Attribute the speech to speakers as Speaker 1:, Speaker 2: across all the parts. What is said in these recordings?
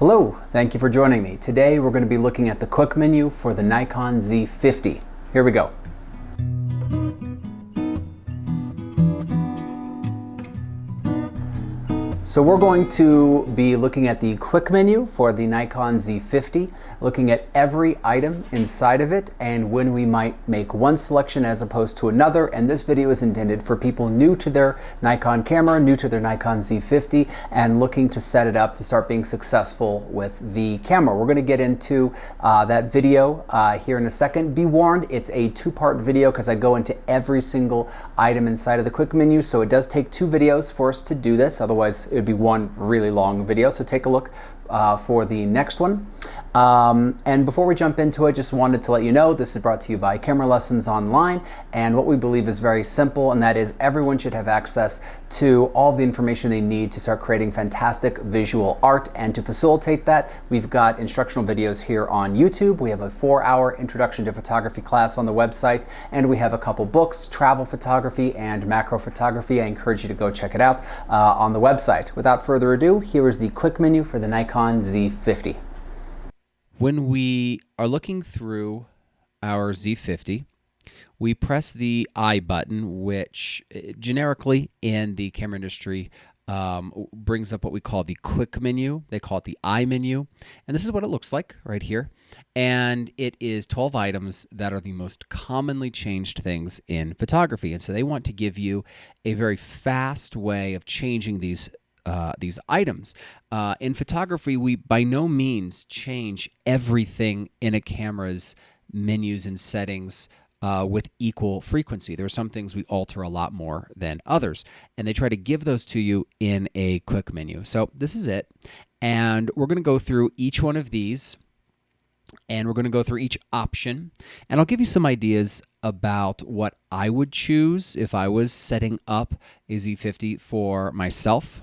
Speaker 1: Hello, thank you for joining me. Today we're going to be looking at the quick menu for the Nikon Z50. Here we go. So we're going to be looking at the quick menu for the Nikon Z50, looking at every item inside of it and when we might make one selection as opposed to another. And this video is intended for people new to their Nikon camera, new to their Nikon Z50, and looking to set it up to start being successful with the camera. We're going to get into that video here in a second. Be warned, it's a two-part video because I go into every single item inside of the quick menu, so it does take two videos for us to do this, otherwise it would be one really long video. So take a look for the next one. And before we jump into it, just wanted to let you know this is brought to you by Camera Lessons Online, and what we believe is very simple, and that is everyone should have access to all the information they need to start creating fantastic visual art. And to facilitate that, we've got instructional videos here on YouTube. We have a 4-hour introduction to photography class on the website, and we have a couple books, travel photography and macro photography. I encourage you to go check it out on the website. Without further ado, here is the quick menu for the Nikon Z50.
Speaker 2: When we are looking through our Z50, we press the I button, which generically in the camera industry brings up what we call the quick menu. They call it the I menu. And this is what it looks like right here. And it is 12 items that are the most commonly changed things in photography. And so they want to give you a very fast way of changing these items. In photography, we by no means change everything in a camera's menus and settings with equal frequency. There are some things we alter a lot more than others, and they try to give those to you in a quick menu. So this is it, and we're going to go through each one of these, and we're going to go through each option, and I'll give you some ideas about what I would choose if I was setting up a Z50 for myself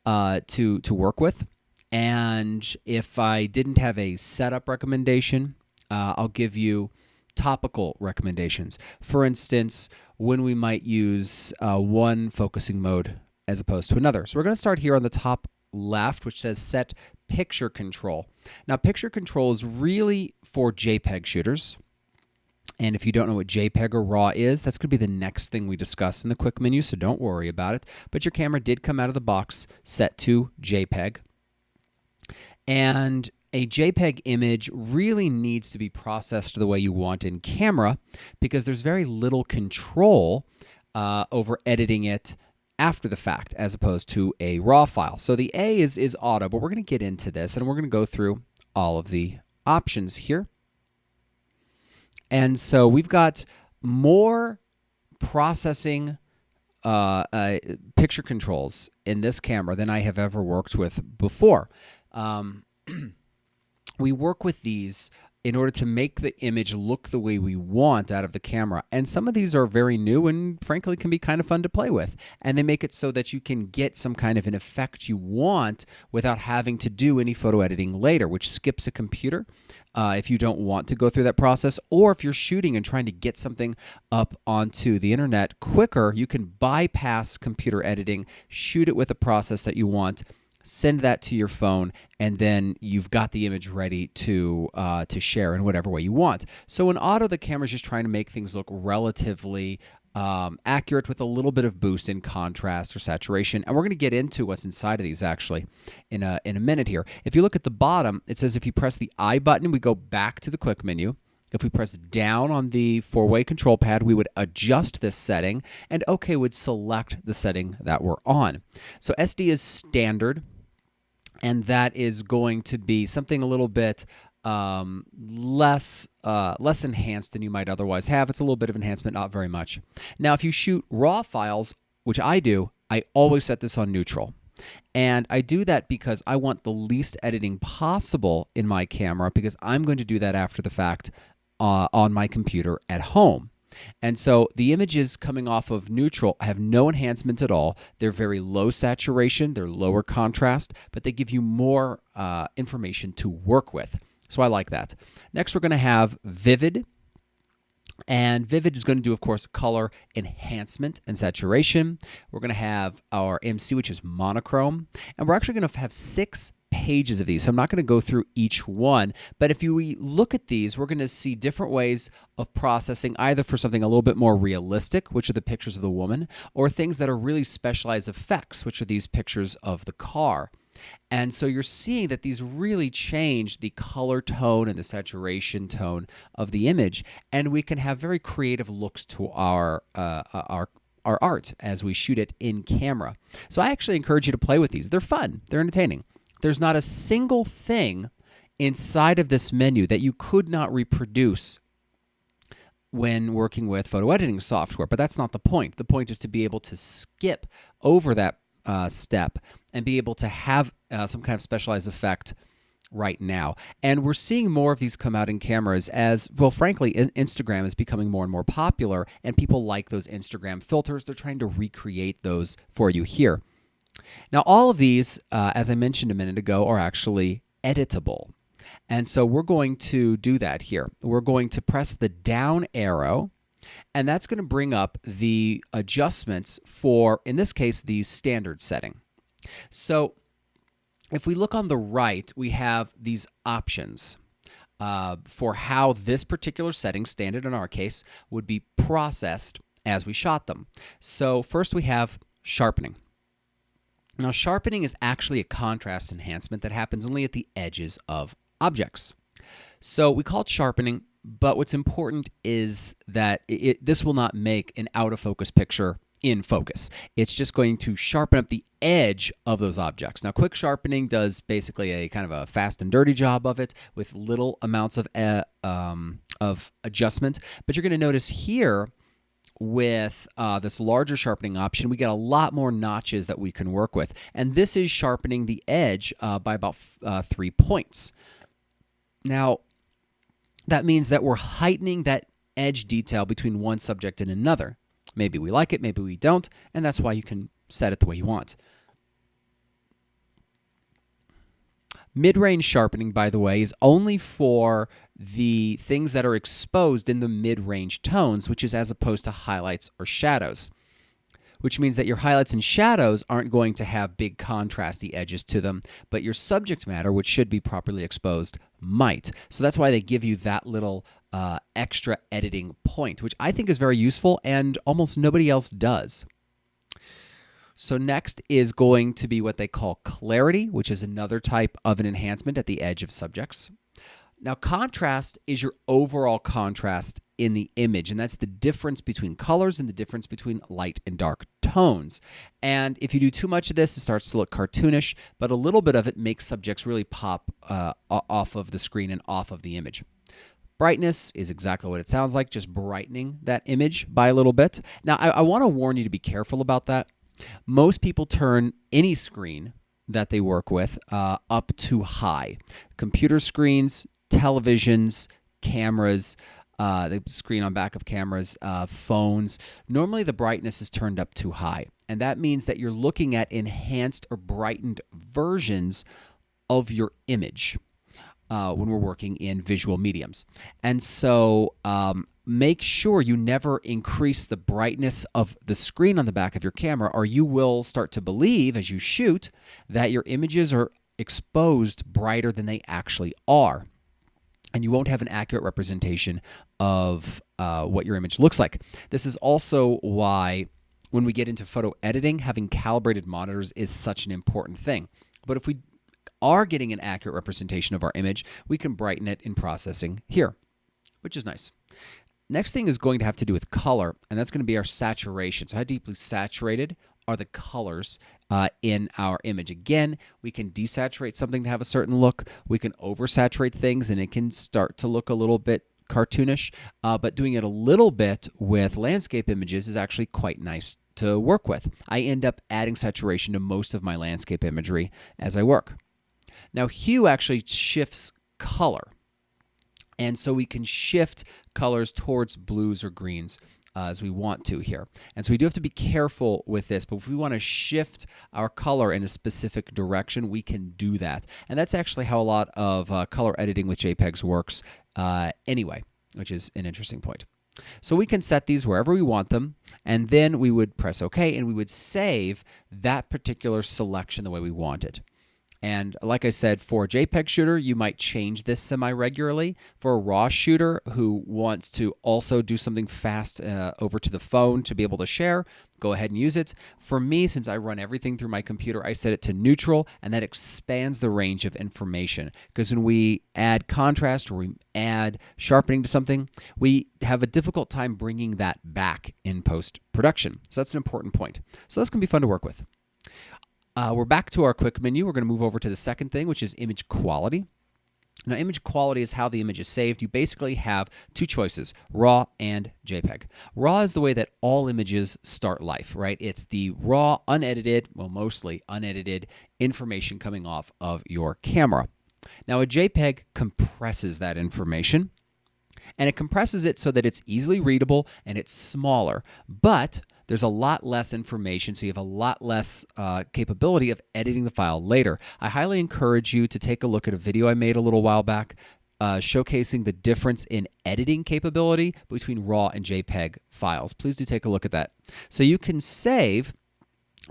Speaker 2: to work with. And if I didn't have a setup recommendation, I'll give you topical recommendations. For instance, when we might use one focusing mode as opposed to another. So we're going to start here on the top left, which says set picture control. Now, picture control is really for JPEG shooters. And if you don't know what JPEG or RAW is, that's going to be the next thing we discuss in the quick menu, so don't worry about it. But your camera did come out of the box set to JPEG. And a JPEG image really needs to be processed the way you want in camera because there's very little control over editing it after the fact as opposed to a RAW file. So the A is auto, but we're going to get into this and we're going to go through all of the options here. And so we've got more processing picture controls in this camera than I have ever worked with before. We work with these in order to make the image look the way we want out of the camera. And some of these are very new and frankly can be kind of fun to play with. And they make it so that you can get some kind of an effect you want without having to do any photo editing later, which skips a computer if you don't want to go through that process. Or if you're shooting and trying to get something up onto the internet quicker, you can bypass computer editing, shoot it with a process that you want, send that to your phone, and then you've got the image ready to share in whatever way you want. So in auto, the camera's just trying to make things look relatively accurate with a little bit of boost in contrast or saturation. And we're going to get into what's inside of these actually in a minute here. If you look at the bottom, it says if you press the I button, we go back to the quick menu. If we press down on the 4-way control pad, we would adjust this setting, and OK would select the setting that we're on. So SD is standard, and that is going to be something a little bit less enhanced than you might otherwise have. It's a little bit of enhancement, not very much. Now, if you shoot RAW files, which I do, I always set this on neutral. And I do that because I want the least editing possible in my camera because I'm going to do that after the fact on my computer at home. And so the images coming off of neutral have no enhancement at all. They're very low saturation, they're lower contrast, but they give you more information to work with. So I like that. Next, we're going to have vivid. And vivid is going to do, of course, color enhancement and saturation. We're going to have our MC, which is monochrome. And we're actually going to have 6 pages of these, so I'm not going to go through each one, but if we look at these, we're going to see different ways of processing, either for something a little bit more realistic, which are the pictures of the woman, or things that are really specialized effects, which are these pictures of the car. And so you're seeing that these really change the color tone and the saturation tone of the image, and we can have very creative looks to our art as we shoot it in camera. So I actually encourage you to play with these. They're fun. They're entertaining. There's not a single thing inside of this menu that you could not reproduce when working with photo editing software, but that's not the point. The point is to be able to skip over that step and be able to have some kind of specialized effect right now. And we're seeing more of these come out in cameras as, well, frankly, Instagram is becoming more and more popular, and people like those Instagram filters. They're trying to recreate those for you here. Now, all of these, as I mentioned a minute ago, are actually editable. And so we're going to do that here. We're going to press the down arrow, and that's going to bring up the adjustments for, in this case, the standard setting. So if we look on the right, we have these options for how this particular setting, standard in our case, would be processed as we shot them. So first we have sharpening. Now, sharpening is actually a contrast enhancement that happens only at the edges of objects. So we call it sharpening, but what's important is that this will not make an out-of-focus picture in focus. It's just going to sharpen up the edge of those objects. Now, quick sharpening does basically a kind of a fast and dirty job of it with little amounts of adjustment. But you're going to notice here, with this larger sharpening option, we get a lot more notches that we can work with. And this is sharpening the edge by about 3 points. Now, that means that we're heightening that edge detail between one subject and another. Maybe we like it, maybe we don't, and that's why you can set it the way you want. Mid-range sharpening, by the way, is only for the things that are exposed in the mid-range tones, which is as opposed to highlights or shadows, which means that your highlights and shadows aren't going to have big contrasty edges to them, but your subject matter, which should be properly exposed, might. So that's why they give you that little extra editing point, which I think is very useful and almost nobody else does. So next is going to be what they call clarity, which is another type of an enhancement at the edge of subjects. Now, contrast is your overall contrast in the image, and that's the difference between colors and the difference between light and dark tones. And if you do too much of this, it starts to look cartoonish, but a little bit of it makes subjects really pop off of the screen and off of the image. Brightness is exactly what it sounds like, just brightening that image by a little bit. Now, I want to warn you to be careful about that. Most people turn any screen that they work with up to high. Computer screens, televisions, cameras, the screen on back of cameras, phones. Normally the brightness is turned up too high. And that means that you're looking at enhanced or brightened versions of your image when we're working in visual mediums. And so make sure you never increase the brightness of the screen on the back of your camera, or you will start to believe as you shoot that your images are exposed brighter than they actually are. And you won't have an accurate representation of what your image looks like. This is also why when we get into photo editing, having calibrated monitors is such an important thing. But if we are getting an accurate representation of our image, we can brighten it in processing here, which is nice. Next thing is going to have to do with color, and that's going to be our saturation. So how deeply saturated are the colors in our image? Again, we can desaturate something to have a certain look. We can oversaturate things, and it can start to look a little bit cartoonish. But doing it a little bit with landscape images is actually quite nice to work with. I end up adding saturation to most of my landscape imagery as I work. Now, hue actually shifts color. And so we can shift colors towards blues or greens as we want to here. And so we do have to be careful with this, but if we want to shift our color in a specific direction, we can do that. And that's actually how a lot of color editing with JPEGs works anyway, which is an interesting point. So we can set these wherever we want them, and then we would press OK, and we would save that particular selection the way we want it. And like I said, for a JPEG shooter, you might change this semi-regularly. For a RAW shooter who wants to also do something fast over to the phone to be able to share, go ahead and use it. For me, since I run everything through my computer, I set it to neutral, and that expands the range of information. Because when we add contrast or we add sharpening to something, we have a difficult time bringing that back in post-production. So that's an important point. So this can be fun to work with. We're back to our quick menu. We're going to move over to the second thing, which is image quality. Now, image quality is how the image is saved. You basically have two choices, RAW and JPEG. RAW is the way that all images start life, right? It's the raw, unedited, well, mostly unedited information coming off of your camera. Now, a JPEG compresses that information, and it compresses it so that it's easily readable and it's smaller, but there's a lot less information, so you have a lot less capability of editing the file later. I highly encourage you to take a look at a video I made a little while back showcasing the difference in editing capability between RAW and JPEG files. Please do take a look at that. So you can save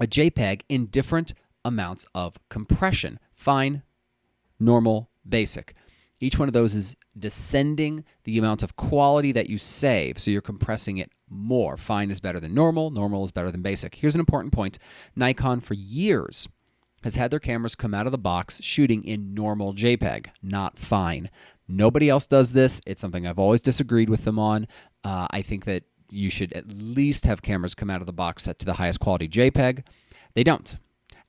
Speaker 2: a JPEG in different amounts of compression: fine, normal, basic. Each one of those is descending the amount of quality that you save, so you're compressing it more. Fine is better than normal. Normal is better than basic. Here's an important point. Nikon, for years, has had their cameras come out of the box shooting in normal JPEG, not fine. Nobody else does this. It's something I've always disagreed with them on. I think that you should at least have cameras come out of the box set to the highest quality JPEG. They don't.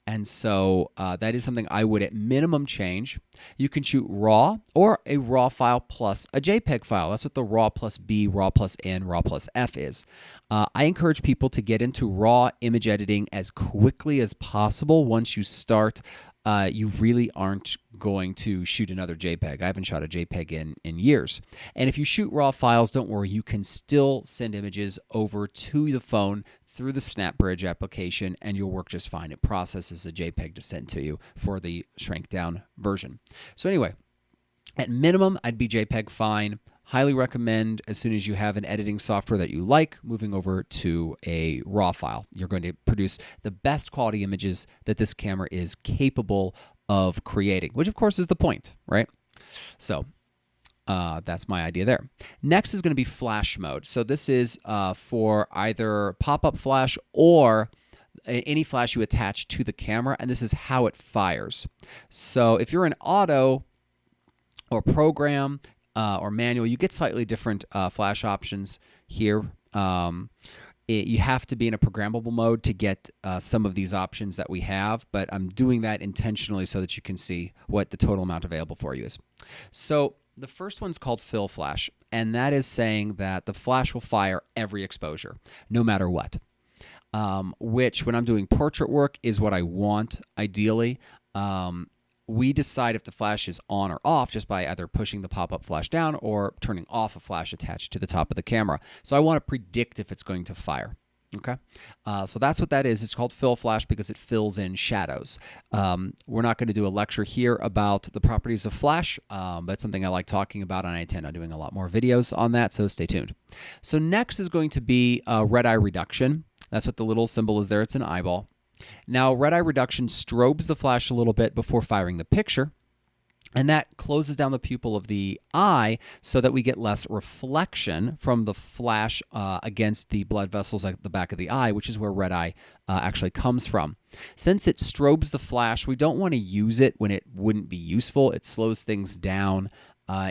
Speaker 2: And so that is something I would at minimum change. You can shoot RAW or a RAW file plus a JPEG file. That's what the RAW plus B, RAW plus N, RAW plus F is. I encourage people to get into RAW image editing as quickly as possible. Once you start, you really aren't going to shoot another JPEG. I haven't shot a JPEG in years. And if you shoot RAW files, don't worry, you can still send images over to the phone through the SnapBridge application, and you'll work just fine. It processes a JPEG to send to you for the shrink down version. So anyway, at minimum, I'd be JPEG fine. Highly recommend, as soon as you have an editing software that you like, moving over to a RAW file. You're going to produce the best quality images that this camera is capable of creating, which of course is the point, right? So that's my idea there. Next is going to be flash mode. So this is for either pop-up flash or any flash you attach to the camera, and this is how it fires. So if you're in auto or program or manual, you get slightly different flash options here. You have to be in a programmable mode to get some of these options that we have, but I'm doing that intentionally so that you can see what the total amount available for you is. So the first one's called fill flash, and that is saying that the flash will fire every exposure, no matter what, which when I'm doing portrait work is what I want, ideally. We decide if the flash is on or off just by either pushing the pop-up flash down or turning off a flash attached to the top of the camera. So I want to predict if it's going to fire. Okay, so that's what that is. It's called fill flash because it fills in shadows. We're not going to do a lecture here about the properties of flash, but it's something I like talking about, and I intend on doing a lot more videos on that, so stay tuned. So next is going to be red eye reduction. That's what the little symbol is there. It's an eyeball. Now, red eye reduction strobes the flash a little bit before firing the picture, and that closes down the pupil of the eye so that we get less reflection from the flash against the blood vessels at the back of the eye, which is where red eye actually comes from. Since it strobes the flash, we don't want to use it when it wouldn't be useful. It slows things down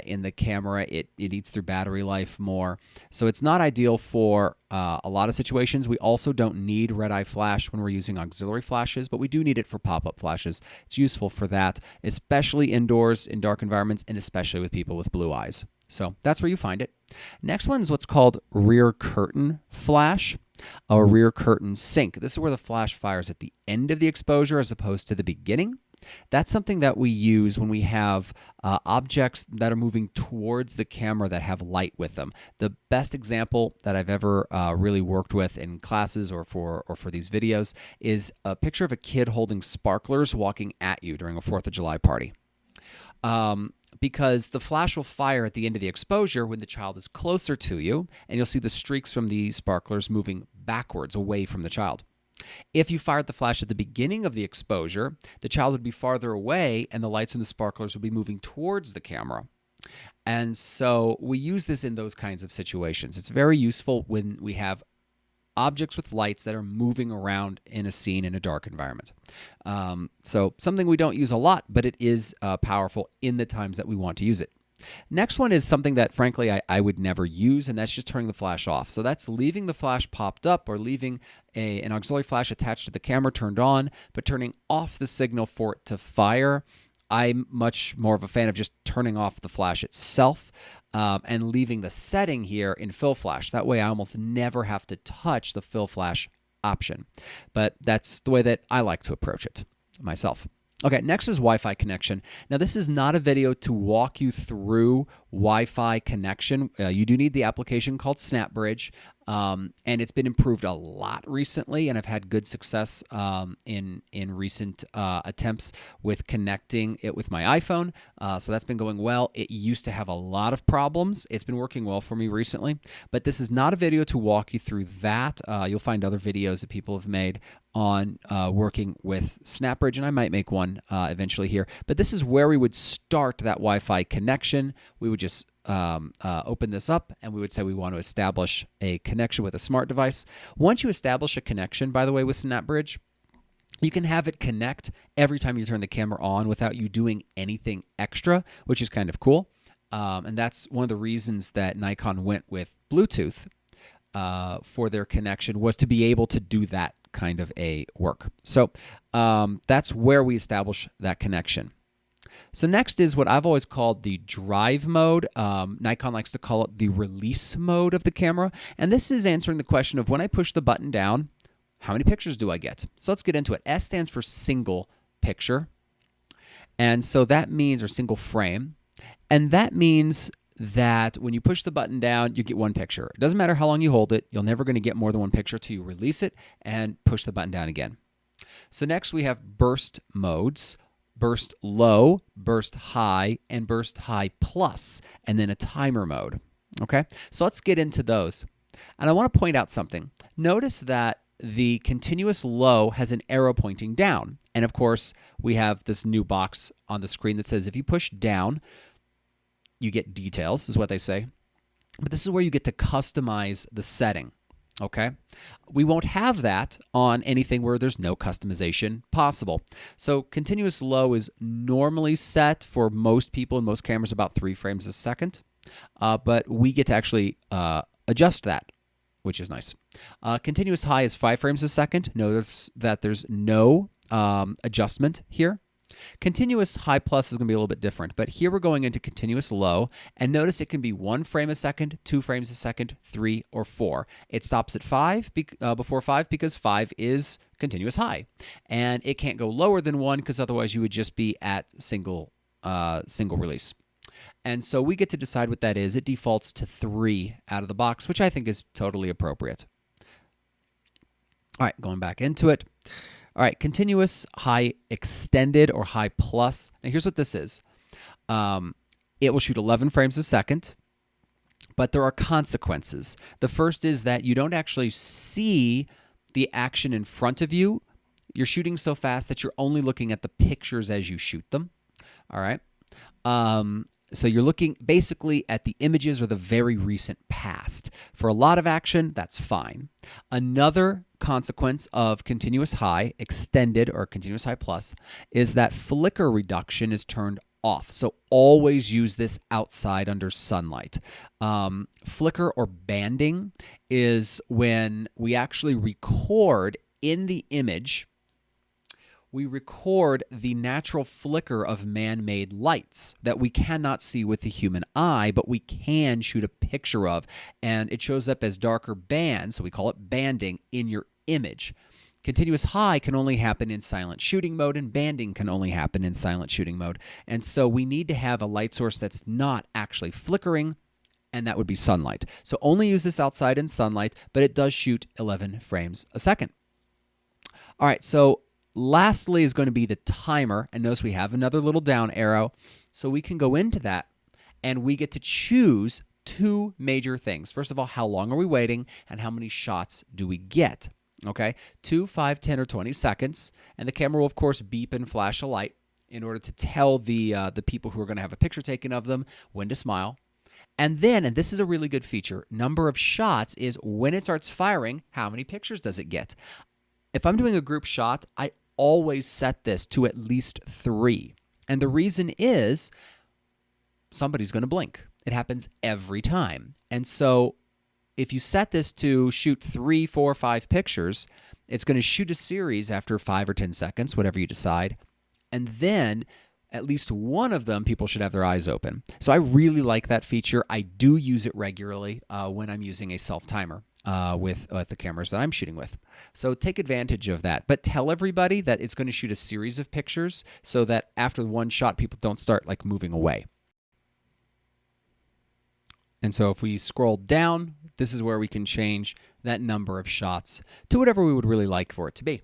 Speaker 2: in the camera. It eats through battery life more. So it's not ideal for a lot of situations. We also don't need red eye flash when we're using auxiliary flashes, but we do need it for pop-up flashes. It's useful for that, especially indoors in dark environments and especially with people with blue eyes. So that's where you find it. Next one is what's called rear curtain flash or rear curtain sync. This is where the flash fires at the end of the exposure as opposed to the beginning. That's something that we use when we have objects that are moving towards the camera that have light with them. The best example that I've ever really worked with in classes or for these videos is a picture of a kid holding sparklers walking at you during a 4th of July party. Because the flash will fire at the end of the exposure when the child is closer to you, and you'll see the streaks from the sparklers moving backwards away from the child. If you fired the flash at the beginning of the exposure, the child would be farther away and the lights and the sparklers would be moving towards the camera. And so we use this in those kinds of situations. It's very useful when we have objects with lights that are moving around in a scene in a dark environment. So something we don't use a lot, but it is powerful in the times that we want to use it. Next one is something that, frankly, I would never use, and that's just turning the flash off. So that's leaving the flash popped up or leaving an auxiliary flash attached to the camera turned on, but turning off the signal for it to fire. I'm much more of a fan of just turning off the flash itself and leaving the setting here in fill flash. That way I almost never have to touch the fill flash option. But that's the way that I like to approach it myself. Okay, next is Wi-Fi connection. Now, this is not a video to walk you through Wi-Fi connection. You do need the application called SnapBridge, and it's been improved a lot recently, and I've had good success in recent attempts with connecting it with my iPhone. So that's been going well. It used to have a lot of problems. It's been working well for me recently, but this is not a video to walk you through that. You'll find other videos that people have made on working with SnapBridge, and I might make one eventually here. But this is where we would start that Wi-Fi connection. We would just open this up, and we would say we want to establish a connection with a smart device. Once you establish a connection, by the way, with SnapBridge, you can have it connect every time you turn the camera on without you doing anything extra, which is kind of cool. And that's one of the reasons that Nikon went with Bluetooth for their connection, was to be able to do that kind of a work. So that's where we establish that connection. So next is what I've always called the drive mode. Nikon likes to call it the release mode of the camera. And this is answering the question of when I push the button down, how many pictures do I get? So let's get into it. S stands for single picture. And so that means, or single frame. And that means that when you push the button down, you get one picture. It doesn't matter how long you hold it. You're never going to get more than one picture till you release it and push the button down again. So next we have burst modes. Burst low, burst high, and burst high plus, and then a timer mode. Okay, so let's get into those. And I want to point out something. Notice that the continuous low has an arrow pointing down. And of course, we have this new box on the screen that says if you push down, you get details, is what they say. But this is where you get to customize the setting. Okay, we won't have that on anything where there's no customization possible. So continuous low is normally set for most people and most cameras about 3 frames a second, but we get to actually adjust that, which is nice. Continuous high is 5 frames a second. Notice that there's no adjustment here. Continuous high plus is going to be a little bit different, but here we're going into continuous low, and notice it can be 1 frame a second, 2 frames a second, 3, or 4. It stops at 5 before 5 because 5 is continuous high, and it can't go lower than 1 because otherwise you would just be at single release. And so we get to decide what that is. It defaults to 3 out of the box, which I think is totally appropriate. All right, going back into it. All right, continuous high extended or high plus. Now here's what this is. It will shoot 11 frames a second, but there are consequences. The first is that you don't actually see the action in front of you. You're shooting so fast that you're only looking at the pictures as you shoot them. All right. So you're looking basically at the images or the very recent past. For a lot of action, that's fine. Another consequence of continuous high, extended, or continuous high plus is that flicker reduction is turned off. So always use this outside under sunlight. Flicker or banding is when we actually record in the image, we record the natural flicker of man-made lights that we cannot see with the human eye, but we can shoot a picture of, and it shows up as darker bands, so we call it banding, in your image. Continuous high can only happen in silent shooting mode, and banding can only happen in silent shooting mode. And so we need to have a light source that's not actually flickering, and that would be sunlight. So only use this outside in sunlight, but it does shoot 11 frames a second. All right, so lastly is going to be the timer, and notice we have another little down arrow, so we can go into that, and we get to choose 2 major things. First of all, how long are we waiting, and how many shots do we get? Okay, 2, 5, 10, or 20 seconds, and the camera will of course beep and flash a light in order to tell the people who are going to have a picture taken of them when to smile. And then, and this is a really good feature, number of shots is when it starts firing, how many pictures does it get? If I'm doing a group shot, I always set this to at least 3. And the reason is somebody's going to blink. It happens every time. And so if you set this to shoot 3, 4, 5 pictures, it's going to shoot a series after 5 or 10 seconds, whatever you decide. And then at least one of them, people should have their eyes open. So I really like that feature. I do use it regularly when I'm using a self-timer with the cameras that I'm shooting with. So take advantage of that. But tell everybody that it's going to shoot a series of pictures so that after one shot, people don't start like moving away. And so if we scroll down, this is where we can change that number of shots to whatever we would really like for it to be.